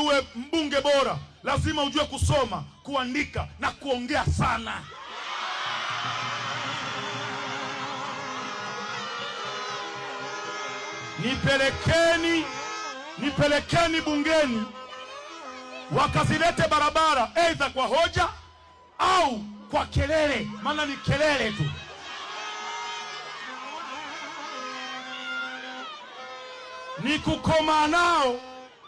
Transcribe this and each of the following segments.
uwe mbunge bora, lazima ujue kusoma, kuandika na kuongea sana. Nipelekeni bungeni wakazilete barabara, aidha kwa hoja au kwa kelele, maana ni kelele tu.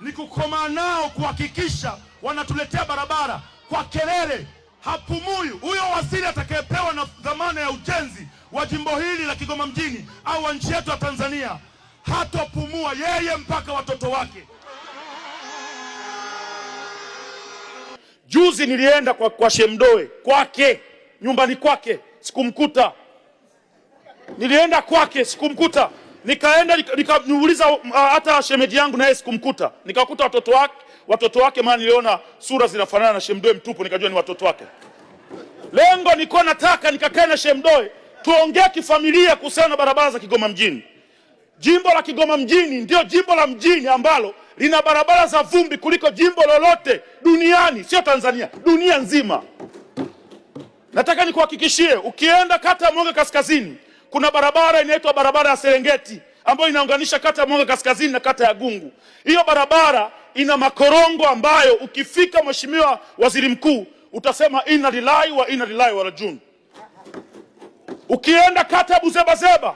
Ni kukomaa nao kuhakikisha wanatuletea barabara kwa kelele. Hapumui huyo waziri atakayepewa na dhamana ya ujenzi wa jimbo hili la Kigoma mjini au wa nchi yetu ya Tanzania, hatopumua yeye mpaka watoto wake. Juzi nilienda kwa Shemdoe kwake, nyumbani kwake, sikumkuta. Nilienda kwake sikumkuta. Nikaenda nikaniuliza hata shemeji yangu naye sikumkuta. Nikakuta watoto wake maana niliona sura zinafanana na Shemdoe mtupu, nikajua ni watoto wake. Lengo niko nataka nikakae na Shemdoe tuongee kifamilia kuhusiana na barabara za Kigoma mjini. Jimbo la Kigoma mjini ndio jimbo la mjini ambalo lina barabara za vumbi kuliko jimbo lolote duniani, sio Tanzania, dunia nzima. Nataka nikuhakikishie, ukienda kata ya Mwanga Kaskazini kuna barabara inaitwa barabara ya Serengeti ambayo inaunganisha kata ya Mwanga Kaskazini na kata ya Gungu. Hiyo barabara ina makorongo ambayo ukifika Mheshimiwa Waziri Mkuu utasema inna lillahi wa inna ilaihi rajiun. Ukienda kata ya Buzebazeba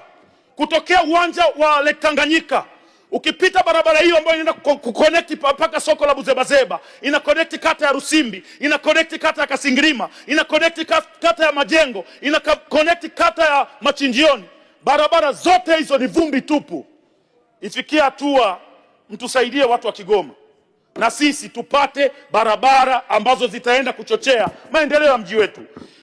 kutokea uwanja wa Lake Tanganyika, ukipita barabara hiyo ambayo inaenda kuconnect mpaka soko la Buzebazeba, ina connect kata ya Rusimbi, ina connect kata ya Kasingirima, ina connect kata ya Majengo, ina connect kata ya Machinjioni. Barabara zote hizo ni vumbi tupu. Ifikia hatua mtusaidie watu wa Kigoma, na sisi tupate barabara ambazo zitaenda kuchochea maendeleo ya mji wetu.